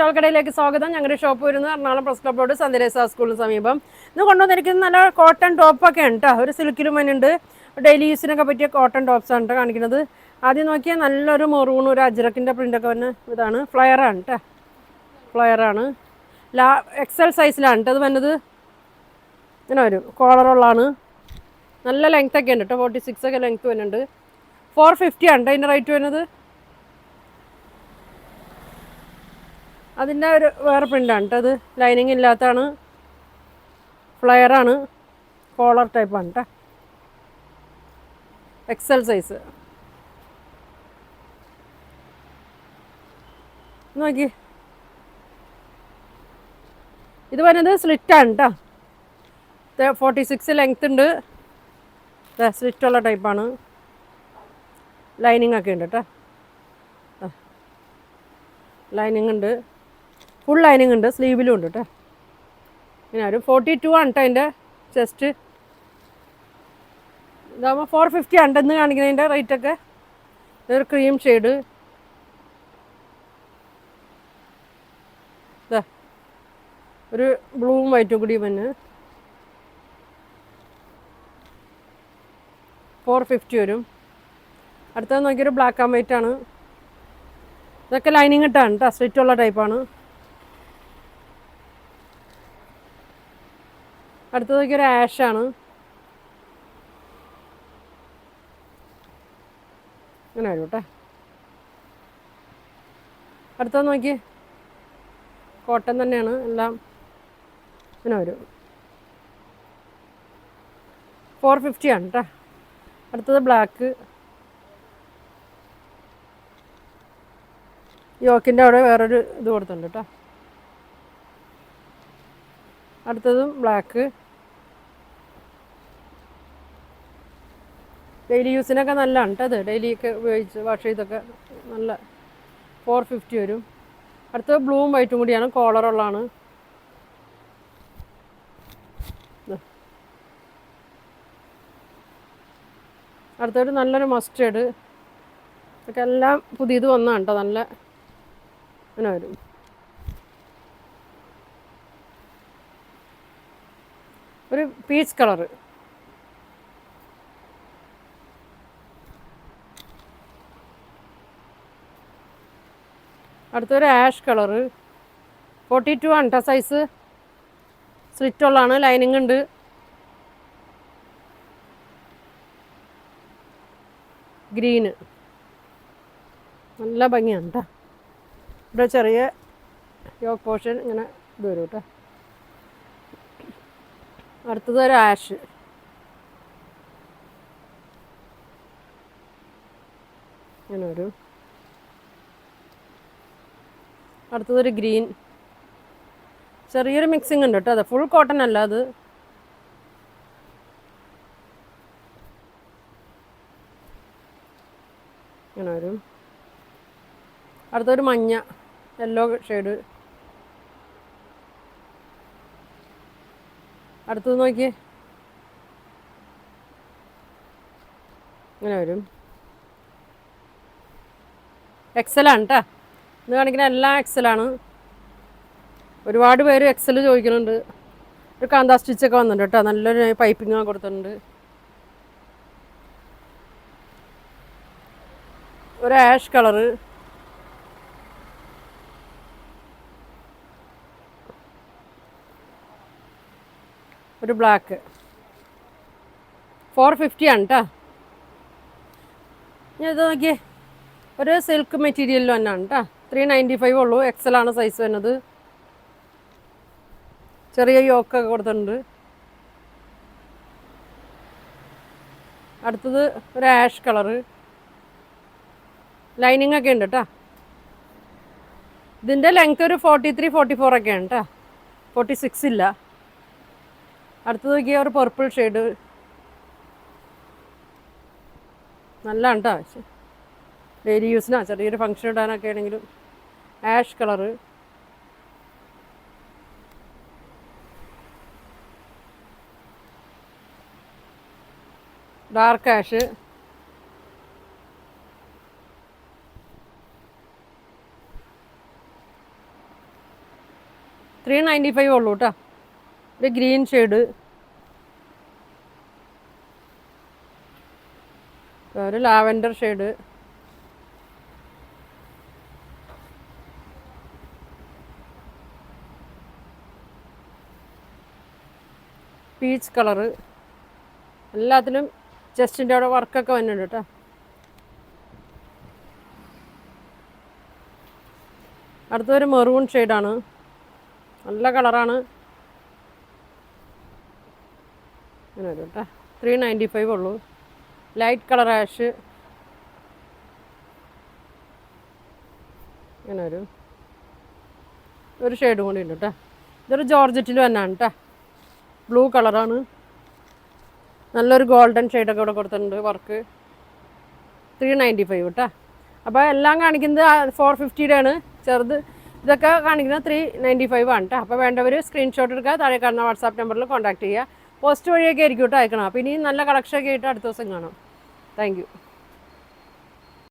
Shawl കടയിലേക്ക് സ്വാഗതം. ഞങ്ങളുടെ ഷോപ്പ് വരുന്നത് എറണാകുളം പ്രസ് ക്ലബ് റോഡ് സന്ദരേസ സ്കൂളിന് സമീപം. ഇന്ന് കൊണ്ടുവന്നിരിക്കുന്നത് നല്ല കോട്ടൺ ടോപ്പൊക്കെ ഉണ്ട് കേട്ടോ. ഒരു സിൽക്കിലും ഉണ്ട്. ഡെയിലി യൂസിനൊക്കെ പറ്റിയ കോട്ടൺ ടോപ്സാണ് കേട്ടോ കാണിക്കുന്നത്. ആദ്യം നോക്കിയാൽ നല്ലൊരു മെറൂൺ ഒരു അജ്രക്കിൻ്റെ പ്രിൻ്റൊക്കെ വന്ന് ഇതാണ്. ഫ്ലയറാണ് കേട്ടോ, ഫ്ലയറാണ്. എക്സൽ സൈസിലാണ് കേട്ടോ അത് വന്നത്. ഇങ്ങനെ വരും, കോളറുള്ളതാണ്. നല്ല ലെങ്ത് ഒക്കെ ഉണ്ട് കേട്ടോ, 46 ഒക്കെ ലെങ്ത് വരുന്നുണ്ട്. 450 ആണ് കേട്ടോ അതിൻ്റെ റേറ്റ് വരുന്നത്. അതിൻ്റെ ഒരു വേറെ പ്രിൻ്റാണ് കേട്ടോ അത്. ലൈനിങ് ഇല്ലാത്തതാണ്, ഫ്ലയറാണ്, കോളർ ടൈപ്പാണ് കേട്ടോ. എക്സൽ സൈസ് നോക്കി. ഇത് വരുന്നത് സ്ലിറ്റാണ് കേട്ടോ. 46 ലെങ്ത് ഉണ്ട്. സ്ലിറ്റുള്ള ടൈപ്പാണ്. ലൈനിങ് ഒക്കെ ഉണ്ട് കേട്ടോ. ലൈനിങ് ഉണ്ട്, ഫുൾ ലൈനിങ് ഉണ്ട്, സ്ലീവിലും ഉണ്ട് കേട്ടോ. ഇങ്ങനെ ഒരു 42 ആണ് കേട്ടോ അതിൻ്റെ ചെസ്റ്റ്. ഇതാകുമ്പോൾ 450 ആണ് എന്ന് കാണിക്കുന്നതിൻ്റെ റേറ്റൊക്കെ. ഇതൊരു ക്രീം ഷെയ്ഡ്. ഇതാ ഒരു ബ്ലൂവും വൈറ്റും കൂടി വന്ന് 450 വരും. അടുത്തത് നോക്കിയൊരു ബ്ലാക്ക് ആൻഡ് വൈറ്റ് ആണ്. ഇതൊക്കെ ലൈനിങ് ഇട്ടാണ് കേട്ടോ, സ്ലിറ്റുള്ള ടൈപ്പാണ്. അടുത്തത് നോക്കിയൊരു ആഷാണ്. അങ്ങനെ വരും കേട്ടോ. അടുത്തത് നോക്കി, കോട്ടൺ തന്നെയാണ് എല്ലാം. ഇങ്ങനെ വരും, 450 ആണ് കേട്ടോ. അടുത്തത് ബ്ലാക്ക്. യോക്കിൻ്റെ അവിടെ വേറൊരു ഇത് കൊടുത്തിട്ടുണ്ട് കേട്ടോ. അടുത്തതും ബ്ലാക്ക്. ഡെയിലി യൂസിനൊക്കെ നല്ലതാണ് കേട്ടോ അത്. ഡെയിലിയൊക്കെ ഉപയോഗിച്ച് വാഷ് ചെയ്തൊക്കെ നല്ല 450 വരും. അടുത്തത് ബ്ലൂവും വൈറ്റും കൂടിയാണ്, കോളറുള്ളതാണ്. അടുത്തൊരു നല്ലൊരു മസ്റ്റേർഡ്. ഇതൊക്കെ എല്ലാം പുതിയത് വന്നതാണ് കേട്ടോ. നല്ല അങ്ങനെ വരും. ഒരു പീച്ച് കളറ്. അടുത്തൊരു ആഷ് കളറ്. 42 ആണ് കേട്ടോ സൈസ്. സ്ലിറ്റുള്ളതാണ്, ലൈനിങ് ഉണ്ട്. ഗ്രീന് നല്ല ഭംഗിയാണ് കേട്ടോ. ഇവിടെ ചെറിയ യോക്ക് പോർഷൻ ഇങ്ങനെ ഇത് വരും കേട്ടോ. അടുത്തത് ഒരു ആഷ്. ഇങ്ങനെ വരും. അടുത്തതൊരു ഗ്രീൻ. ചെറിയൊരു മിക്സിങ് ഉണ്ട് കേട്ടോ. അതെ, ഫുൾ കോട്ടൺ അല്ല അത്. ഇങ്ങനെ വരും. അടുത്തൊരു മഞ്ഞ, യെല്ലോ ഷെയ്ഡ്. അടുത്തത് നോക്കി, ഇങ്ങനെ വരും. എക്സലാണ് കേട്ടോ ഇന്ന് കാണിക്കുന്ന എല്ലാം എക്സലാണ്. ഒരുപാട് പേര് എക്സൽ ചോദിക്കുന്നുണ്ട്. ഒരു കാന്താ സ്റ്റിച്ചൊക്കെ വന്നിട്ടുണ്ട് കേട്ടോ. നല്ലൊരു പൈപ്പിംഗ് കൊടുത്തിട്ടുണ്ട്. ഒരു ആഷ് കളറ്. ഒരു ബ്ലാക്ക്. 450 ആണ് കേട്ടോ. ഞാൻ ഇത് നോക്കിയേ, ഒരു സിൽക്ക് മെറ്റീരിയലിൽ തന്നെയാണ് കേട്ടോ. 395 ഉള്ളൂ. എക്സലാണ് സൈസ് വരുന്നത്. ചെറിയ യോക്കൊക്കെ കൊടുത്തിട്ടുണ്ട്. അടുത്തത് ഒരു ആഷ് കളറ്. ലൈനിങ് ഒക്കെ ഉണ്ട് കേട്ടോ. ഇതിൻ്റെ ലെങ്ത് ഒരു 43, 44 ഒക്കെയാണ് കേട്ടോ. 46 ഇല്ല. അടുത്തത് നോക്കിയാൽ ഒരു പർപ്പിൾ ഷെയ്ഡ്. നല്ലതാണ് കേട്ടോ. ഡെയിലി യൂസിനാ, ചെറിയൊരു ഫങ്ഷൻ ഇടാനൊക്കെ ആണെങ്കിലും. Ash colour. Dark ash. 395 ഉള്ളൂ കേട്ടോ. ഒരു ഗ്രീൻ ഷെയ്ഡ്, ഒരു ലാവൻഡർ ഷെയ്ഡ്, പീച്ച് കളറ്, എല്ലാത്തിലും ചെസ്റ്റിൻ്റെ അവിടെ വർക്കൊക്കെ വന്നിട്ടുണ്ട് കേട്ടോ. അടുത്തൊരു മെറൂൺ ഷെയ്ഡാണ്, നല്ല കളറാണ്. അങ്ങനെ വരും കേട്ടോ. 395 ഉള്ളൂ. ലൈറ്റ് കളർ ആഷ്, അങ്ങനെ വരും. ഒരു ഷെയ്ഡും കൂടി ഉണ്ട് കേട്ടോ. ഇതൊരു ജോർജറ്റിൽ തന്നെയാണ് കേട്ടോ. ബ്ലൂ കളറാണ്, നല്ലൊരു ഗോൾഡൻ ഷെയ്ഡൊക്കെ ഇവിടെ കൊടുത്തിട്ടുണ്ട് വർക്ക്. 395 കേട്ടോ. അപ്പോൾ എല്ലാം കാണിക്കുന്നത് 450 ആണ് ചെറുത്. ഇതൊക്കെ കാണിക്കുന്നത് 395 ആണ് കേട്ടോ. അപ്പോൾ വേണ്ടവർ സ്ക്രീൻഷോട്ട് എടുക്കുക, താഴെ കാണുന്ന വാട്സാപ്പ് നമ്പറിൽ കോൺടാക്ട് ചെയ്യുക. പോസ്റ്റ് വഴിയൊക്കെ ആയിരിക്കും കേട്ടോ അയക്കണം. അപ്പോൾ ഇനിയും നല്ല കളക്ഷനൊക്കെ ആയിട്ട് അടുത്ത ദിവസം കാണാം. Thank you.